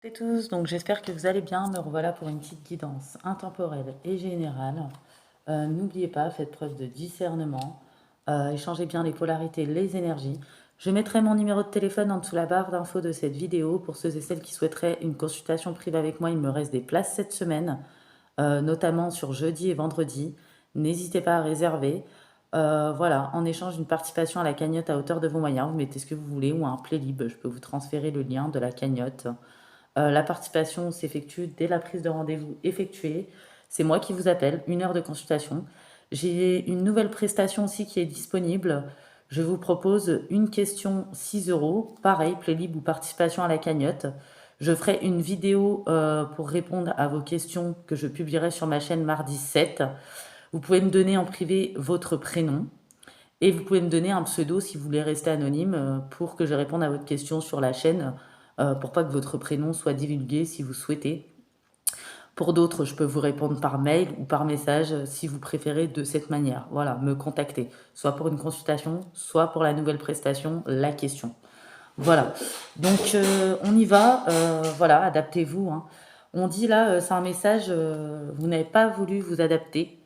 Et tous, donc j'espère que vous allez bien. Me revoilà pour une petite guidance intemporelle et générale. N'oubliez pas, faites preuve de discernement. Échangez bien les polarités, les énergies. Je mettrai mon numéro de téléphone en dessous la barre d'infos de cette vidéo pour ceux et celles qui souhaiteraient une consultation privée avec moi. Il me reste des places cette semaine, notamment sur jeudi et vendredi. N'hésitez pas à réserver. Voilà, en échange d'une participation à la cagnotte à hauteur de vos moyens, vous mettez ce que vous voulez ou un playlib. Je peux vous transférer le lien de la cagnotte. La participation s'effectue dès la prise de rendez-vous effectuée. C'est moi qui vous appelle, 1 heure de consultation. J'ai une nouvelle prestation aussi qui est disponible. Je vous propose une question 6 euros, pareil, playlib ou participation à la cagnotte. Je ferai une vidéo pour répondre à vos questions que je publierai sur ma chaîne mardi 7. Vous pouvez me donner en privé votre prénom et vous pouvez me donner un pseudo si vous voulez rester anonyme pour que je réponde à votre question sur la chaîne, pour pas que votre prénom soit divulgué si vous souhaitez. Pour d'autres, je peux vous répondre par mail ou par message si vous préférez de cette manière. Voilà, me contacter, soit pour une consultation, soit pour la nouvelle prestation, la question. Voilà, donc on y va, voilà, adaptez-vous, hein. On dit là, c'est un message, vous n'avez pas voulu vous adapter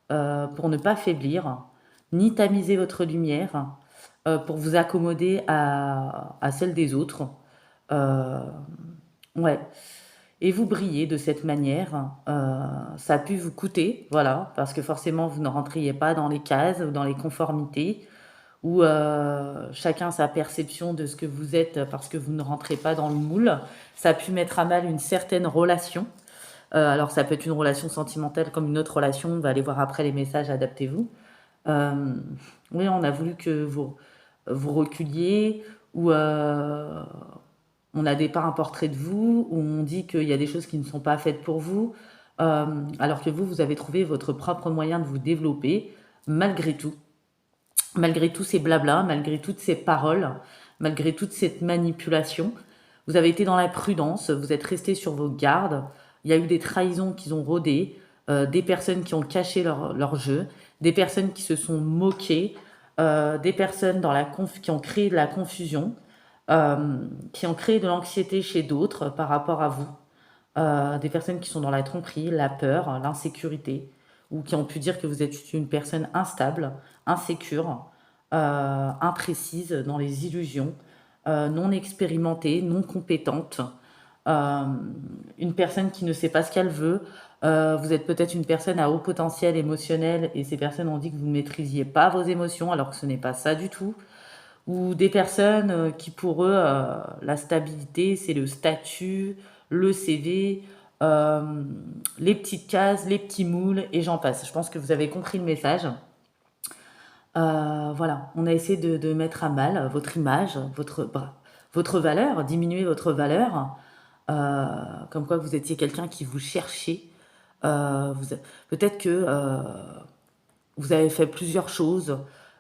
pour ne pas faiblir, ni tamiser votre lumière, pour vous accommoder à celle des autres. Euh, ouais. Et vous brillez de cette manière. Ça a pu vous coûter, voilà, parce que forcément vous ne rentriez pas dans les cases ou dans les conformités, ou chacun sa perception de ce que vous êtes parce que vous ne rentrez pas dans le moule. Ça a pu mettre à mal une certaine relation. Alors ça peut être une relation sentimentale comme une autre relation, on va aller voir après les messages, adaptez-vous. Euh, oui, on a voulu que vous reculiez, ou on a dépeint un portrait de vous, où on dit qu'il y a des choses qui ne sont pas faites pour vous, alors que vous avez trouvé votre propre moyen de vous développer, malgré tout. Malgré tous ces blablas, malgré toutes ces paroles, malgré toute cette manipulation. Vous avez été dans la prudence, vous êtes resté sur vos gardes. Il y a eu des trahisons qui ont rôdé, des personnes qui ont caché leur jeu, des personnes qui se sont moquées, des personnes qui ont créé de la confusion, qui ont créé de l'anxiété chez d'autres par rapport à vous, des personnes qui sont dans la tromperie, la peur, l'insécurité, ou qui ont pu dire que vous êtes une personne instable, insécure, imprécise dans les illusions, non expérimentée, non compétente, euh, une personne qui ne sait pas ce qu'elle veut. Vous êtes peut-être une personne à haut potentiel émotionnel et ces personnes ont dit que vous ne maîtrisiez pas vos émotions alors que ce n'est pas ça du tout. Ou des personnes qui pour eux, la stabilité, c'est le statut, le CV, euh, les petites cases, les petits moules et j'en passe. Je pense que vous avez compris le message. Voilà, on a essayé de mettre à mal votre image, votre valeur, diminuer votre valeur, comme quoi vous étiez quelqu'un qui vous cherchait. Peut-être que vous avez fait plusieurs choses,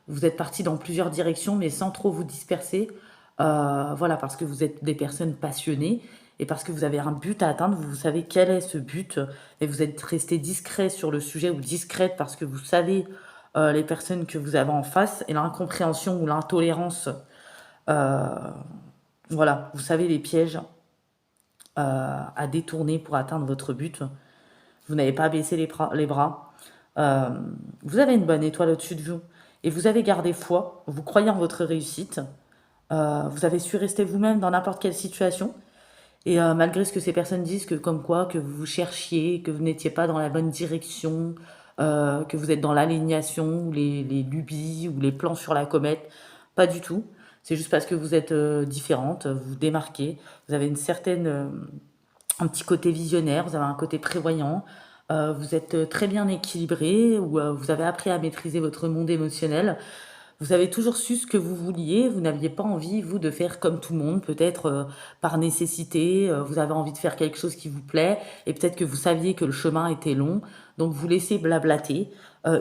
vous êtes parti dans plusieurs directions, mais sans trop vous disperser. Voilà, parce que vous êtes des personnes passionnées et parce que vous avez un but à atteindre, vous savez quel est ce but, et vous êtes resté discret sur le sujet ou discrète parce que vous savez les personnes que vous avez en face et l'incompréhension ou l'intolérance. euh, voilà, vous savez les pièges à détourner pour atteindre votre but. Vous n'avez pas baissé les bras. Euh, vous avez une bonne étoile au-dessus de vous et vous avez gardé foi, vous croyez en votre réussite, vous avez su rester vous-même dans n'importe quelle situation. Et malgré ce que ces personnes disent, que comme quoi, que vous cherchiez, que vous n'étiez pas dans la bonne direction, que vous êtes dans l'alignation, ou les lubies, ou les plans sur la comète, pas du tout. C'est juste parce que vous êtes différente, vous vous démarquez, vous avez un petit côté visionnaire, vous avez un côté prévoyant, vous êtes très bien équilibré, ou vous avez appris à maîtriser votre monde émotionnel. Vous avez toujours su ce que vous vouliez, vous n'aviez pas envie, vous, de faire comme tout le monde, peut-être par nécessité, vous avez envie de faire quelque chose qui vous plaît, et peut-être que vous saviez que le chemin était long, donc vous laissez blablater.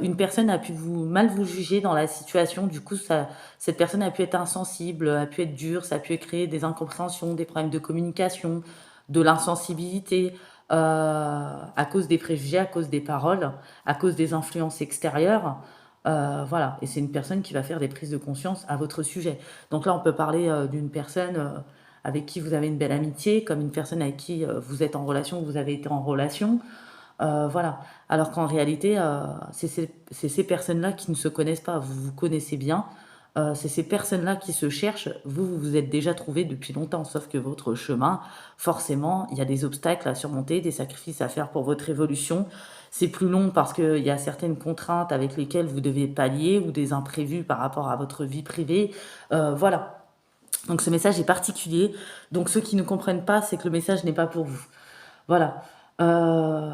Une personne a pu mal vous juger dans la situation, du coup, cette personne a pu être insensible, a pu être dure, ça a pu créer des incompréhensions, des problèmes de communication, de l'insensibilité, à cause des préjugés, à cause des paroles, à cause des influences extérieures. Voilà, et c'est une personne qui va faire des prises de conscience à votre sujet. Donc là, on peut parler d'une personne avec qui vous avez une belle amitié, comme une personne avec qui vous êtes en relation, vous avez été en relation. Voilà. Alors qu'en réalité, c'est ces personnes-là qui ne se connaissent pas. Vous vous connaissez bien. C'est ces personnes-là qui se cherchent. Vous vous êtes déjà trouvés depuis longtemps, sauf que votre chemin, forcément, il y a des obstacles à surmonter, des sacrifices à faire pour votre évolution. C'est plus long parce qu'il y a certaines contraintes avec lesquelles vous devez pallier ou des imprévus par rapport à votre vie privée. Voilà. Donc ce message est particulier. Donc ceux qui ne comprennent pas, c'est que le message n'est pas pour vous. Voilà. Euh,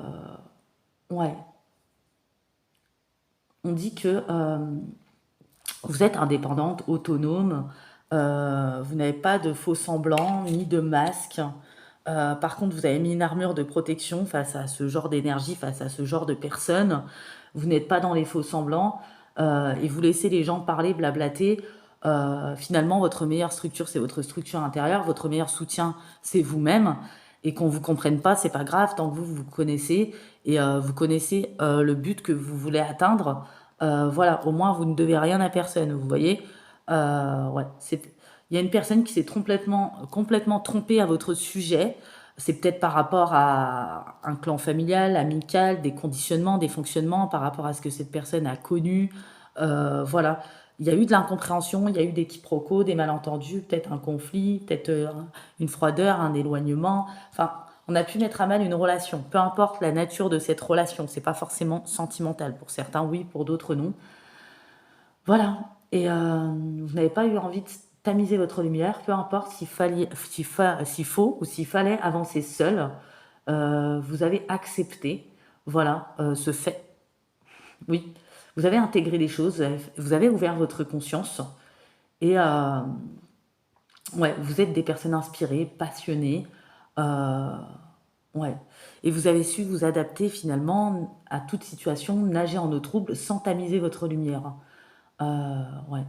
ouais. On dit que vous êtes indépendante, autonome, vous n'avez pas de faux semblants ni de masque. Par contre, vous avez mis une armure de protection face à ce genre d'énergie, face à ce genre de personnes. Vous n'êtes pas dans les faux semblants et vous laissez les gens parler, blablater. Finalement, votre meilleure structure, c'est votre structure intérieure. Votre meilleur soutien, c'est vous-même. Et qu'on vous comprenne pas, c'est pas grave tant que vous vous connaissez et vous connaissez le but que vous voulez atteindre. Voilà, au moins vous ne devez rien à personne, vous voyez. Ouais, il y a une personne qui s'est complètement trompée à votre sujet. C'est peut-être par rapport à un clan familial, amical, des conditionnements, des fonctionnements, par rapport à ce que cette personne a connu. Voilà, il y a eu de l'incompréhension, il y a eu des quiproquos, des malentendus, peut-être un conflit, peut-être une froideur, un éloignement. Enfin, on a pu mettre à mal une relation, peu importe la nature de cette relation. C'est pas forcément sentimental. Pour certains, oui, pour d'autres, non. Voilà. Et vous n'avez pas eu envie de tamiser votre lumière, peu importe s'il faut ou s'il fallait avancer seul. Vous avez accepté, voilà, ce fait. Oui, vous avez intégré les choses, vous avez ouvert votre conscience et ouais, vous êtes des personnes inspirées, passionnées. euh, Ouais. Et vous avez su vous adapter finalement à toute situation, nager en eau trouble sans tamiser votre lumière. Ouais.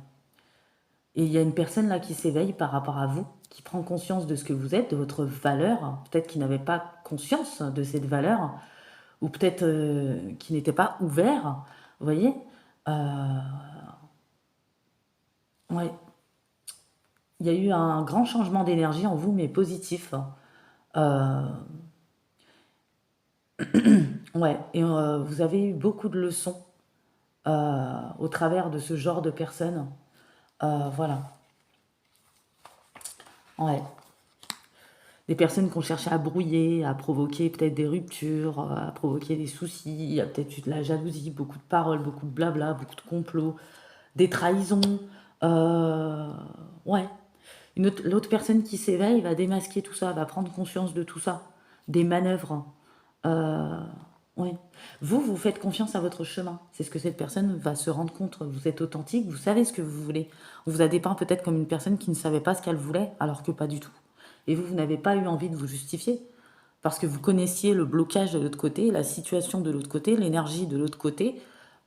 Et il y a une personne là qui s'éveille par rapport à vous, qui prend conscience de ce que vous êtes, de votre valeur, peut-être qui n'avait pas conscience de cette valeur, ou peut-être qui n'était pas ouvert, vous voyez. Euh, ouais. Il y a eu un grand changement d'énergie en vous, mais positif. Euh, ouais. Et vous avez eu beaucoup de leçons au travers de ce genre de personnes. Voilà. Ouais. Des personnes qui ont cherché à brouiller, à provoquer peut-être des ruptures, à provoquer des soucis. Il y a peut-être eu de la jalousie, beaucoup de paroles, beaucoup de blabla, beaucoup de complots, des trahisons. Euh, ouais. L'autre personne qui s'éveille va démasquer tout ça, va prendre conscience de tout ça, des manœuvres. Euh, oui. Vous faites confiance à votre chemin. C'est ce que cette personne va se rendre compte. Vous êtes authentique, vous savez ce que vous voulez. On vous a dépeint peut-être comme une personne qui ne savait pas ce qu'elle voulait, alors que pas du tout. Et vous n'avez pas eu envie de vous justifier, parce que vous connaissiez le blocage de l'autre côté, la situation de l'autre côté, l'énergie de l'autre côté,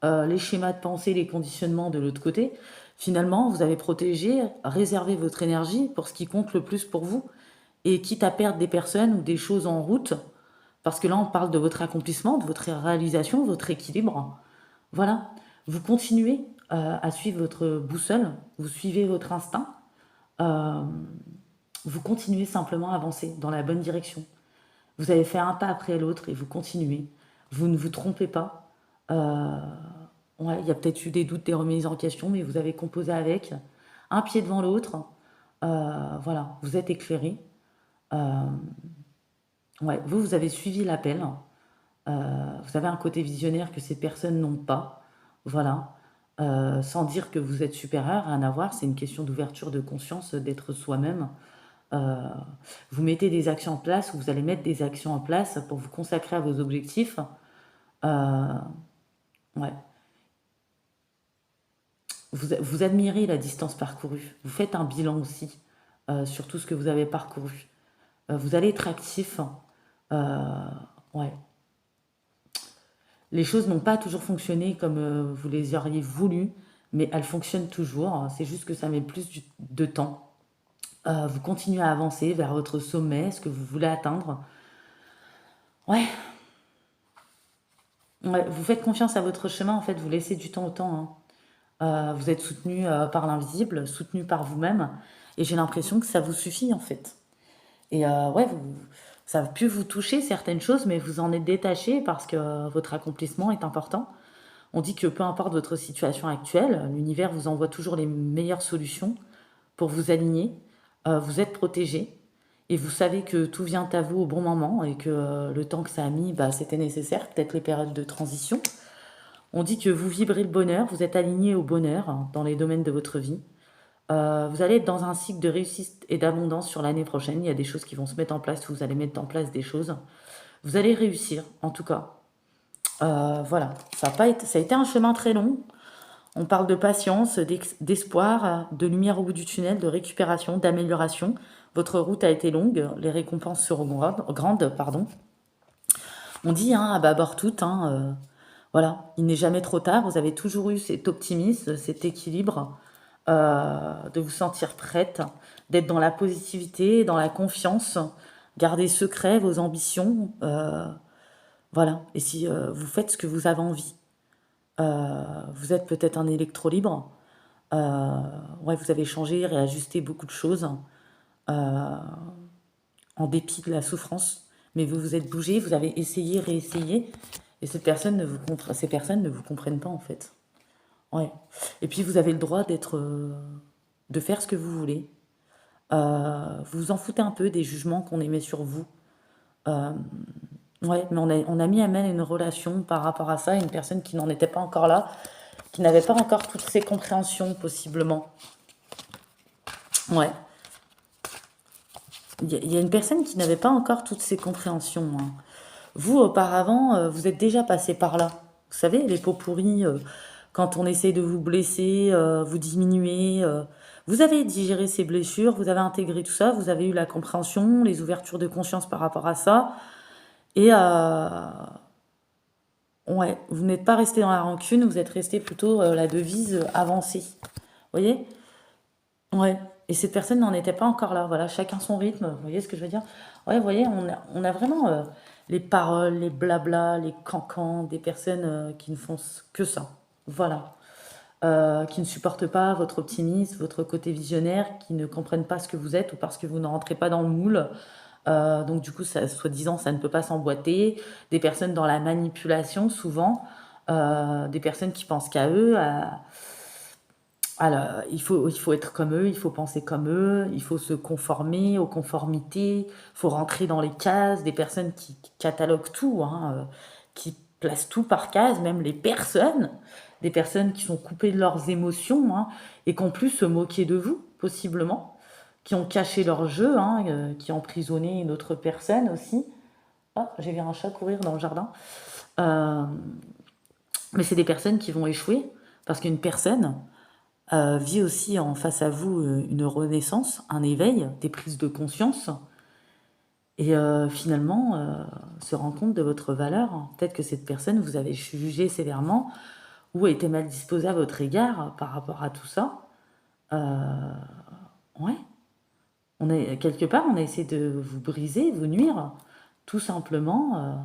les schémas de pensée, les conditionnements de l'autre côté. Finalement, vous avez protégé, réservé votre énergie pour ce qui compte le plus pour vous. Et quitte à perdre des personnes ou des choses en route, parce que là, on parle de votre accomplissement, de votre réalisation, votre équilibre. Voilà. Vous continuez à suivre votre boussole, vous suivez votre instinct, euh, vous continuez simplement à avancer dans la bonne direction. Vous avez fait un pas après l'autre et vous continuez. Vous ne vous trompez pas. Euh, ouais, il y a peut-être eu des doutes, des remises en question, mais vous avez composé avec, un pied devant l'autre. Voilà, vous êtes éclairé. Euh, ouais, vous avez suivi l'appel. Vous avez un côté visionnaire que ces personnes n'ont pas. Voilà. Sans dire que vous êtes supérieur, rien à voir. C'est une question d'ouverture de conscience, d'être soi-même. Euh, vous mettez des actions en place, ou vous allez mettre des actions en place pour vous consacrer à vos objectifs. Euh, ouais. Vous admirez la distance parcourue. Vous faites un bilan aussi sur tout ce que vous avez parcouru. Vous allez être actif. Euh, ouais. Les choses n'ont pas toujours fonctionné comme vous les auriez voulu, mais elles fonctionnent toujours. C'est juste que ça met plus de temps. Vous continuez à avancer vers votre sommet, ce que vous voulez atteindre. Ouais, ouais, vous faites confiance à votre chemin, en fait, vous laissez du temps au temps, hein. Vous êtes soutenu par l'invisible, soutenu par vous-même, et j'ai l'impression que ça vous suffit, en fait. Et ouais, ça a pu vous toucher certaines choses, mais vous en êtes détaché parce que votre accomplissement est important. On dit que peu importe votre situation actuelle, l'univers vous envoie toujours les meilleures solutions pour vous aligner. Vous êtes protégé et vous savez que tout vient à vous au bon moment et que le temps que ça a mis, bah, c'était nécessaire, peut-être les périodes de transition. On dit que vous vibrez le bonheur, vous êtes aligné au bonheur hein, dans les domaines de votre vie. Vous allez être dans un cycle de réussite et d'abondance sur l'année prochaine. Il y a des choses qui vont se mettre en place, vous allez mettre en place des choses. Vous allez réussir, en tout cas. Voilà, ça a été un chemin très long. On parle de patience, d'espoir, de lumière au bout du tunnel, de récupération, d'amélioration. Votre route a été longue, les récompenses seront grandes, pardon. On dit hein, à bâbord tout, hein, voilà, il n'est jamais trop tard. Vous avez toujours eu cet optimisme, cet équilibre, de vous sentir prête, d'être dans la positivité, dans la confiance, garder secret vos ambitions, voilà. Et si vous faites ce que vous avez envie, vous êtes peut-être un électro libre. Ouais, vous avez changé, réajusté beaucoup de choses en dépit de la souffrance, mais vous vous êtes bougé, vous avez essayé, réessayé, et ces personnes ne vous comprennent pas en fait. Ouais. Et puis vous avez le droit de faire ce que vous voulez. Vous vous en foutez un peu des jugements qu'on émet sur vous. Euh, ouais, mais on a mis à mal une relation par rapport à ça, une personne qui n'en était pas encore là, qui n'avait pas encore toutes ces compréhensions possiblement. Ouais. Il y a une personne qui n'avait pas encore toutes ces compréhensions, hein. Vous, auparavant, vous êtes déjà passé par là. Vous savez, les pots pourris, quand on essaie de vous blesser, vous diminuer. Vous avez digéré ces blessures, vous avez intégré tout ça, vous avez eu la compréhension, les ouvertures de conscience par rapport à ça. Et ouais, vous n'êtes pas resté dans la rancune, vous êtes resté plutôt la devise avancée. Vous voyez? Ouais. Et cette personne n'en était pas encore là. Voilà, chacun son rythme. Vous voyez ce que je veux dire? Ouais, vous voyez, on a vraiment les paroles, les blabla, les cancans, des personnes qui ne font que ça. Voilà. Qui ne supportent pas votre optimisme, votre côté visionnaire, qui ne comprennent pas ce que vous êtes ou parce que vous ne rentrez pas dans le moule. Donc du coup, ça, soi-disant, ça ne peut pas s'emboîter. Des personnes dans la manipulation, souvent. Des personnes qui pensent qu'à eux. Alors, il faut être comme eux, il faut penser comme eux, il faut se conformer aux conformités, il faut rentrer dans les cases, des personnes qui cataloguent tout, hein, qui placent tout par case, même les personnes, des personnes qui sont coupées de leurs émotions, hein, et qui ont pu se moquer de vous, possiblement, qui ont caché leur jeu, hein, qui ont emprisonné une autre personne aussi. Ah, j'ai vu un chat courir dans le jardin. Euh, mais c'est des personnes qui vont échouer, parce qu'une personne vit aussi en face à vous une renaissance, un éveil, des prises de conscience, et finalement se rend compte de votre valeur. Peut-être que cette personne vous avez jugé sévèrement ou a été mal disposée à votre égard par rapport à tout ça. Euh, ouais, quelque part, on a essayé de vous briser, vous nuire, tout simplement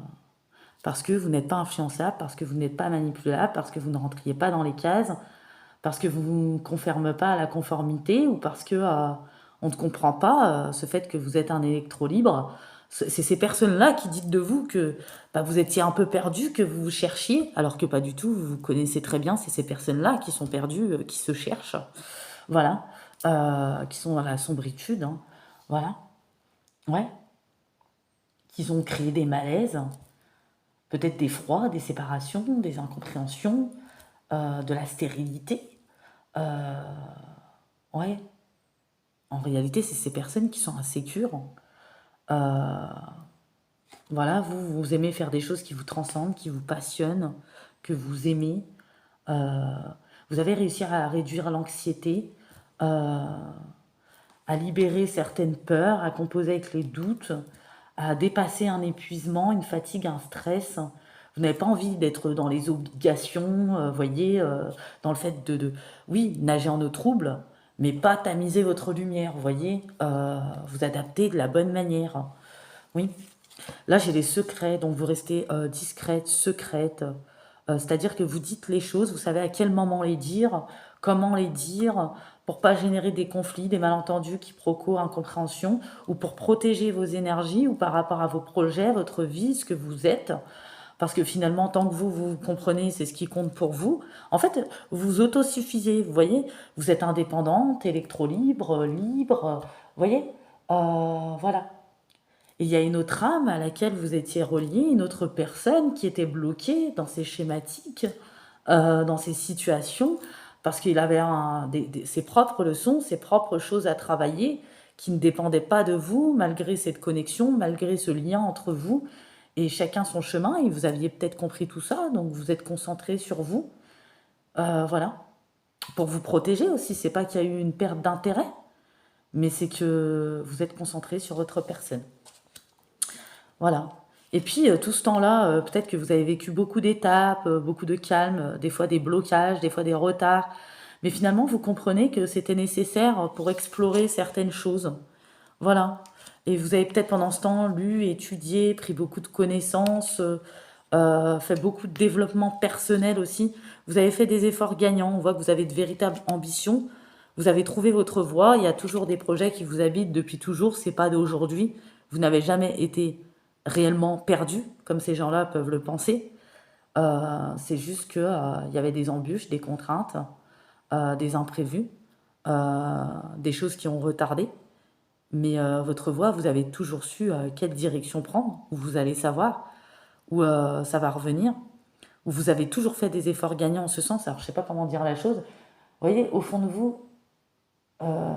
parce que vous n'êtes pas influençable, parce que vous n'êtes pas manipulable, parce que vous ne rentriez pas dans les cases, parce que vous ne conformez pas à la conformité ou parce que on ne comprend pas ce fait que vous êtes un électro libre. C'est ces personnes-là qui disent de vous que bah, vous étiez un peu perdu, que vous vous cherchiez, alors que pas du tout, vous connaissez très bien, c'est ces personnes-là qui sont perdues, qui se cherchent, voilà, qui sont dans la sombritude, hein, voilà, ouais, qui ont créé des malaises, peut-être des froids, des séparations, des incompréhensions, de la stérilité. Euh, ouais, en réalité, c'est ces personnes qui sont insécures. Euh, voilà, vous aimez faire des choses qui vous transcendent, qui vous passionnent, que vous aimez. Euh, vous avez réussi à réduire l'anxiété, euh, à libérer certaines peurs, à composer avec les doutes, à dépasser un épuisement, une fatigue, un stress. Vous n'avez pas envie d'être dans les obligations, voyez, dans le fait oui, nager en eau trouble, mais pas tamiser votre lumière, voyez, vous adapter de la bonne manière. Oui, là j'ai des secrets, donc vous restez discrète, secrète, c'est-à-dire que vous dites les choses, vous savez à quel moment les dire, comment les dire pour pas générer des conflits, des malentendus, quiproquos, incompréhensions, ou pour protéger vos énergies ou par rapport à vos projets, votre vie, ce que vous êtes. Parce que finalement, tant que vous comprenez, c'est ce qui compte pour vous. En fait, vous autosuffisez, vous voyez, vous êtes indépendante, électro-libre, libre, vous voyez. Voilà. Et il y a une autre âme à laquelle vous étiez relié, une autre personne qui était bloquée dans ces schématiques, dans ces situations, parce qu'il avait ses propres leçons, ses propres choses à travailler, qui ne dépendaient pas de vous, malgré cette connexion, malgré ce lien entre vous, et chacun son chemin, et vous aviez peut-être compris tout ça, donc vous êtes concentré sur vous, voilà, pour vous protéger aussi. C'est pas qu'il y a eu une perte d'intérêt, mais c'est que vous êtes concentré sur votre personne. Voilà. Et puis, tout ce temps-là, peut-être que vous avez vécu beaucoup d'étapes, beaucoup de calme, des fois des blocages, des fois des retards. Mais finalement, vous comprenez que c'était nécessaire pour explorer certaines choses. Voilà. Et vous avez peut-être pendant ce temps lu, étudié, pris beaucoup de connaissances, fait beaucoup de développement personnel aussi. Vous avez fait des efforts gagnants. On voit que vous avez de véritables ambitions. Vous avez trouvé votre voie. Il y a toujours des projets qui vous habitent depuis toujours. C'est pas d'aujourd'hui. Vous n'avez jamais été réellement perdu, comme ces gens-là peuvent le penser. C'est juste que, il y avait des embûches, des contraintes, des imprévus, des choses qui ont retardé. Mais votre voie, vous avez toujours su quelle direction prendre, où vous allez savoir, où ça va revenir, où vous avez toujours fait des efforts gagnants en ce sens. Alors, je ne sais pas comment dire la chose. Vous voyez, au fond de vous, euh,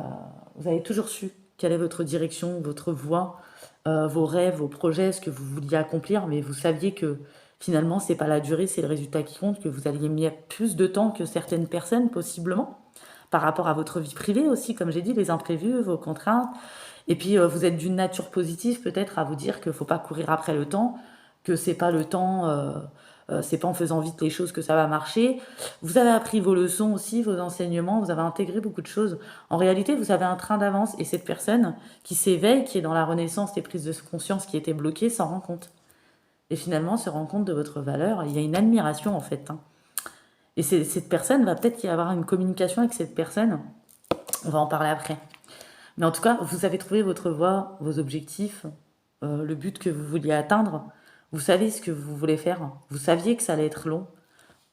vous avez toujours su quelle est votre direction, votre voie, vos rêves, vos projets, ce que vous vouliez accomplir, mais vous saviez que finalement, c'est pas la durée, c'est le résultat qui compte, que vous alliez mettre plus de temps que certaines personnes, possiblement, par rapport à votre vie privée aussi, comme j'ai dit, les imprévus, vos contraintes. Et puis, vous êtes d'une nature positive, peut-être, à vous dire qu'il ne faut pas courir après le temps, que c'est pas le temps, c'est pas en faisant vite les choses que ça va marcher. Vous avez appris vos leçons aussi, vos enseignements, vous avez intégré beaucoup de choses. En réalité, vous avez un train d'avance et cette personne qui s'éveille, qui est dans la renaissance des prises de conscience qui étaient bloquées, s'en rend compte. Et finalement, se rend compte de votre valeur. Il y a une admiration en fait, hein. Et cette personne va peut-être y avoir une communication avec cette personne. On va en parler après. Mais en tout cas, vous avez trouvé votre voie, vos objectifs, le but que vous vouliez atteindre. Vous savez ce que vous voulez faire. Vous saviez que ça allait être long.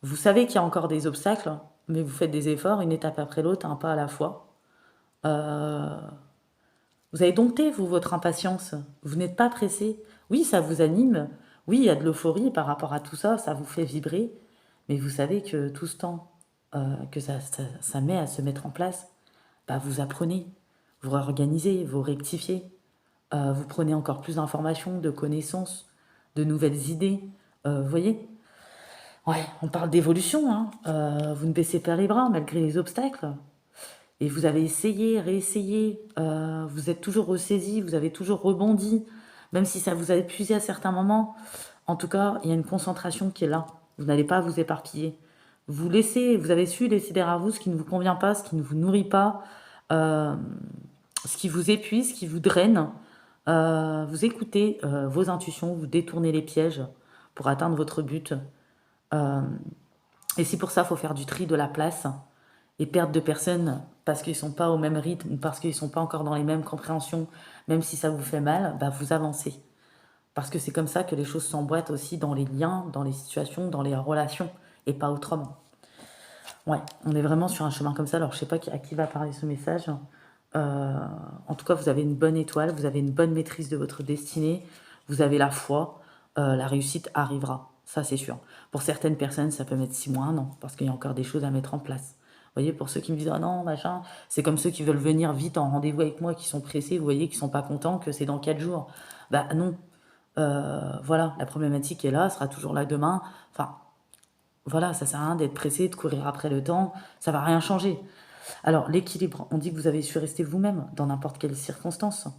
Vous savez qu'il y a encore des obstacles, mais vous faites des efforts, une étape après l'autre, un pas à la fois. Euh, vous avez dompté, vous, votre impatience. Vous n'êtes pas pressé. Oui, ça vous anime. Oui, il y a de l'euphorie par rapport à tout ça, ça vous fait vibrer. Mais vous savez que tout ce temps que ça met à se mettre en place, bah, vous apprenez, vous réorganisez, vous rectifiez, vous prenez encore plus d'informations, de connaissances, de nouvelles idées. Vous voyez? Ouais, on parle d'évolution, hein. Vous ne baissez pas les bras malgré les obstacles. Et vous avez essayé, réessayé, vous êtes toujours ressaisi, vous avez toujours rebondi, même si ça vous a épuisé à certains moments. En tout cas, il y a une concentration qui est là. Vous n'allez pas vous éparpiller. Vous avez su laisser derrière vous ce qui ne vous convient pas, ce qui ne vous nourrit pas, euh, ce qui vous épuise, ce qui vous draine. Vous écoutez vos intuitions, vous détournez les pièges pour atteindre votre but. Euh, et c'est pour ça qu'il faut faire du tri de la place et perdre de personnes parce qu'ils ne sont pas au même rythme, parce qu'ils ne sont pas encore dans les mêmes compréhensions, même si ça vous fait mal, bah vous avancez. Parce que c'est comme ça que les choses s'emboîtent aussi dans les liens, dans les situations, dans les relations, et pas autrement. Ouais, on est vraiment sur un chemin comme ça. Alors, je sais pas à qui va parler ce message. Euh, En tout cas, vous avez une bonne étoile, vous avez une bonne maîtrise de votre destinée, vous avez la foi, la réussite arrivera, ça c'est sûr. Pour certaines personnes, ça peut mettre 6 mois, un an, parce qu'il y a encore des choses à mettre en place. Vous voyez, pour ceux qui me disent, ah non, machin, c'est comme ceux qui veulent venir vite en rendez-vous avec moi, qui sont pressés, vous voyez, qui sont pas contents, que c'est dans 4 jours. Bah non, voilà, la problématique est là, elle sera toujours là demain. Enfin, voilà, ça sert à rien d'être pressé, de courir après le temps, ça va rien changer. Alors, l'équilibre, on dit que vous avez su rester vous-même dans n'importe quelle circonstance.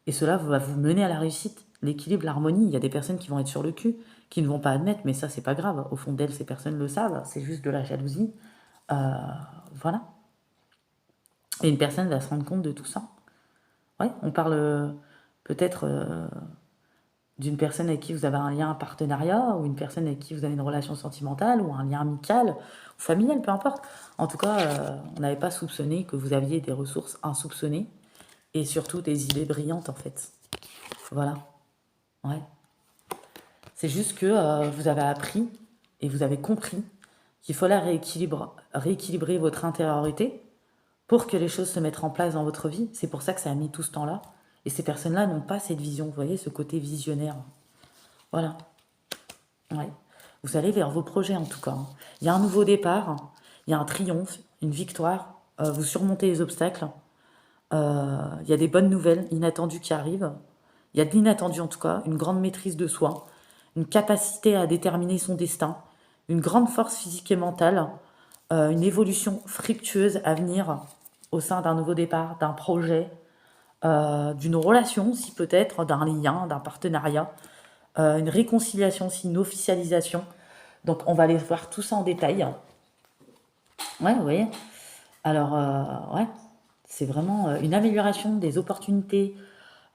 Et cela va vous mener à la réussite. L'équilibre, l'harmonie, il y a des personnes qui vont être sur le cul, qui ne vont pas admettre, mais ça, c'est pas grave. Au fond d'elles, ces personnes le savent, c'est juste de la jalousie. Euh, voilà. Et une personne va se rendre compte de tout ça. Ouais, on parle peut-être d'une personne avec qui vous avez un lien, un partenariat, ou une personne avec qui vous avez une relation sentimentale, ou un lien amical, ou familial, peu importe. En tout cas, on n'avait pas soupçonné que vous aviez des ressources insoupçonnées, et surtout des idées brillantes, en fait. Voilà. Ouais. C'est juste que vous avez appris et vous avez compris qu'il fallait rééquilibrer votre intériorité pour que les choses se mettent en place dans votre vie. C'est pour ça que ça a mis tout ce temps-là. Et ces personnes-là n'ont pas cette vision, vous voyez, ce côté visionnaire. Voilà. Ouais. Vous allez vers vos projets en tout cas. Il y a un nouveau départ, il y a un triomphe, une victoire. Vous surmontez les obstacles. Il y a des bonnes nouvelles inattendues qui arrivent. Il y a de l'inattendu en tout cas, une grande maîtrise de soi, une capacité à déterminer son destin, une grande force physique et mentale, une évolution fructueuse à venir au sein d'un nouveau départ, d'un projet, d'une relation aussi peut-être, d'un lien, d'un partenariat, une réconciliation aussi, une officialisation. Donc on va aller voir tout ça en détail. Ouais, vous voyez. Alors, ouais, c'est vraiment une amélioration des opportunités,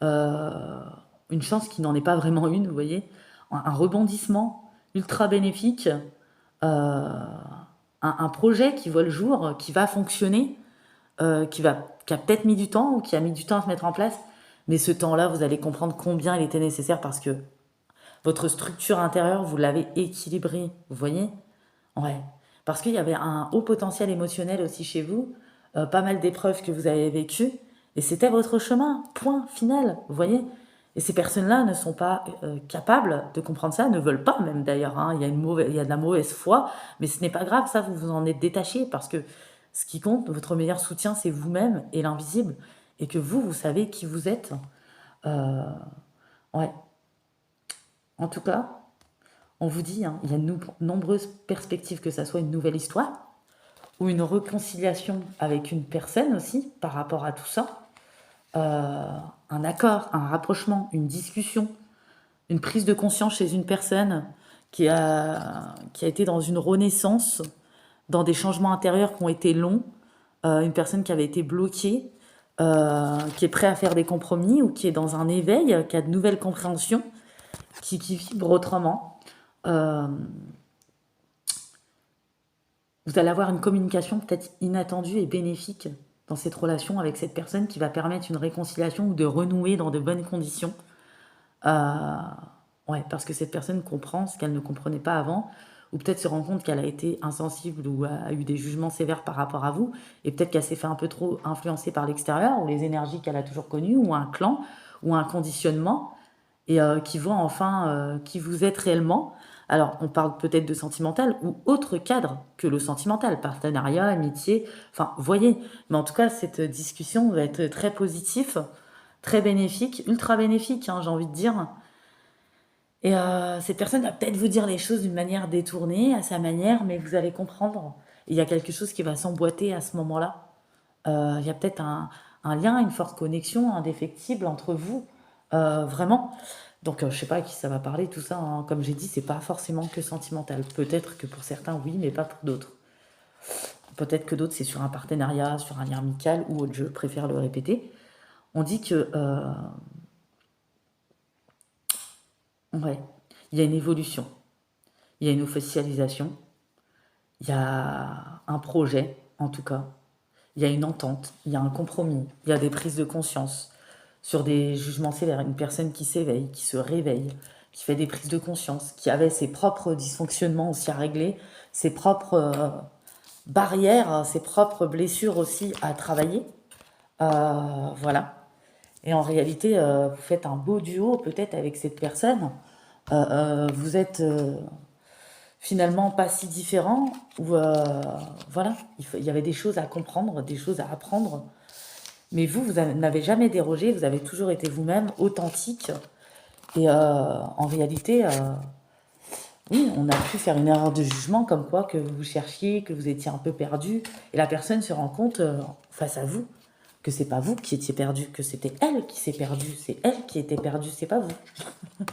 une chance qui n'en est pas vraiment une, vous voyez. Un rebondissement ultra bénéfique, un projet qui voit le jour, qui va fonctionner, qui a peut-être mis du temps ou qui a mis du temps à se mettre en place. Mais ce temps-là, vous allez comprendre combien il était nécessaire parce que votre structure intérieure, vous l'avez équilibrée, vous voyez? Ouais. Parce qu'il y avait un haut potentiel émotionnel aussi chez vous, pas mal d'épreuves que vous avez vécues, et c'était votre chemin, point final, vous voyez? Et ces personnes-là ne sont pas capables de comprendre ça, ne veulent pas même d'ailleurs, hein. Il y a de la mauvaise foi, mais ce n'est pas grave, ça, vous vous en êtes détaché, parce que ce qui compte, votre meilleur soutien, c'est vous-même et l'invisible, et que vous savez qui vous êtes. Ouais. En tout cas, on vous dit, hein, il y a de nombreuses perspectives que ça soit une nouvelle histoire ou une réconciliation avec une personne aussi par rapport à tout ça. Un accord, un rapprochement, une discussion, une prise de conscience chez une personne qui a été dans une renaissance, dans des changements intérieurs qui ont été longs, une personne qui avait été bloquée, qui est prêt à faire des compromis ou qui est dans un éveil, qui a de nouvelles compréhensions, qui vibre autrement. Vous allez avoir une communication peut-être inattendue et bénéfique dans cette relation avec cette personne qui va permettre une réconciliation ou de renouer dans de bonnes conditions. Ouais, parce que cette personne comprend ce qu'elle ne comprenait pas avant, ou peut-être se rend compte qu'elle a été insensible ou a eu des jugements sévères par rapport à vous, et peut-être qu'elle s'est fait un peu trop influencer par l'extérieur, ou les énergies qu'elle a toujours connues, ou un clan, ou un conditionnement, et qui voit enfin qui vous êtes réellement. Alors, on parle peut-être de sentimental ou autre cadre que le sentimental, partenariat, amitié, enfin, voyez. Mais en tout cas, cette discussion va être très positive, très bénéfique, ultra bénéfique, hein, j'ai envie de dire. Et cette personne va peut-être vous dire les choses d'une manière détournée, à sa manière, mais vous allez comprendre. Il y a quelque chose qui va s'emboîter à ce moment-là. Il y a peut-être un lien, une forte connexion indéfectible entre vous, vraiment. Donc, je sais pas à qui ça va parler, tout ça, hein. Comme j'ai dit, c'est pas forcément que sentimental. Peut-être que pour certains, oui, mais pas pour d'autres. Peut-être que d'autres, c'est sur un partenariat, sur un lien amical ou autre, je préfère le répéter. On dit que, ouais, il y a une évolution, il y a une officialisation, il y a un projet, en tout cas, il y a une entente, il y a un compromis, il y a des prises de conscience sur des jugements sévères, une personne qui s'éveille, qui se réveille, qui fait des prises de conscience, qui avait ses propres dysfonctionnements aussi à régler, ses propres barrières, ses propres blessures aussi à travailler. Voilà. Et en réalité, vous faites un beau duo peut-être avec cette personne. Vous êtes finalement pas si différents. Ou voilà, il y avait des choses à comprendre, des choses à apprendre. Mais vous n'avez jamais dérogé, vous avez toujours été vous-même, authentique. Et en réalité, oui, on a pu faire une erreur de jugement comme quoi que vous cherchiez, que vous étiez un peu perdu. Et la personne se rend compte face à vous que c'est pas vous qui étiez perdu, que c'était elle qui s'est perdue. C'est elle qui était perdue, c'est pas vous.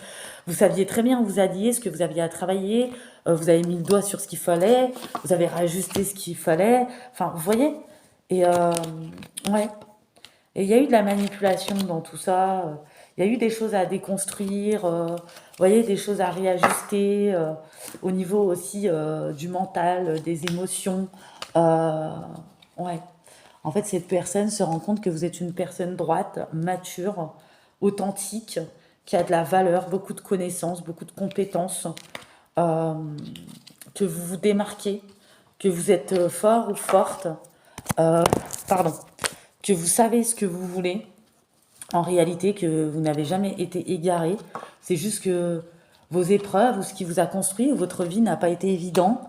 Vous saviez très bien où vous alliez, ce que vous aviez à travailler. Vous avez mis le doigt sur ce qu'il fallait. Vous avez rajusté ce qu'il fallait. Enfin, vous voyez. Et ouais. Et il y a eu de la manipulation dans tout ça. Il y a eu des choses à déconstruire, vous voyez, des choses à réajuster, au niveau aussi du mental, des émotions. Euh, ouais. En fait, cette personne se rend compte que vous êtes une personne droite, mature, authentique, qui a de la valeur, beaucoup de connaissances, beaucoup de compétences, euh, que vous vous démarquez, que vous êtes fort ou forte, euh, pardon, que vous savez ce que vous voulez, en réalité, que vous n'avez jamais été égaré. C'est juste que vos épreuves ou ce qui vous a construit ou votre vie n'a pas été évident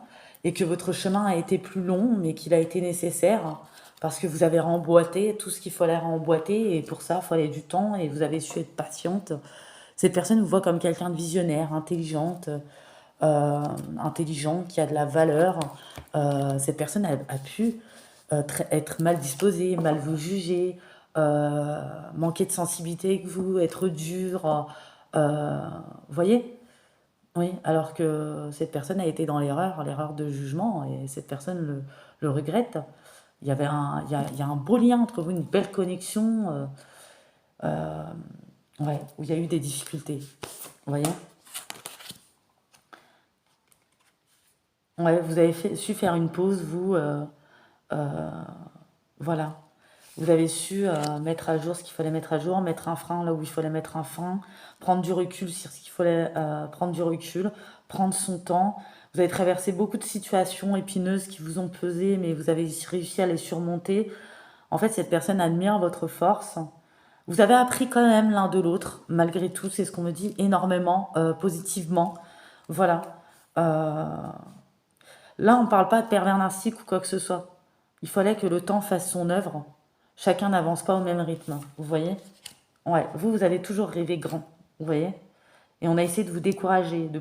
et que votre chemin a été plus long, mais qu'il a été nécessaire parce que vous avez remboîté tout ce qu'il fallait remboîter et pour ça, il fallait du temps et vous avez su être patiente. Cette personne vous voit comme quelqu'un de visionnaire, intelligente, intelligente, qui a de la valeur. Cette personne a pu être mal disposée, mal vous juger, manquer de sensibilité avec vous, être dur. Vous voyez? Oui, alors que cette personne a été dans l'erreur de jugement, et cette personne le regrette. Il y a un beau lien entre vous, une belle connexion, ouais, où il y a eu des difficultés. Vous voyez? Ouais, vous avez su faire une pause, vous, euh, voilà. Vous avez su mettre à jour ce qu'il fallait mettre à jour, mettre un frein là où il fallait mettre un frein, prendre du recul sur ce qu'il fallait prendre du recul, prendre son temps. Vous avez traversé beaucoup de situations épineuses qui vous ont pesé, mais vous avez réussi à les surmonter. En fait, cette personne admire votre force. Vous avez appris quand même l'un de l'autre, malgré tout, c'est ce qu'on me dit énormément, positivement. Voilà. Euh, Là, on ne parle pas de pervers narcissique ou quoi que ce soit. Il fallait que le temps fasse son œuvre. Chacun n'avance pas au même rythme. Vous voyez? Ouais, vous allez toujours rêver grand. Vous voyez? Et on a essayé de vous décourager, de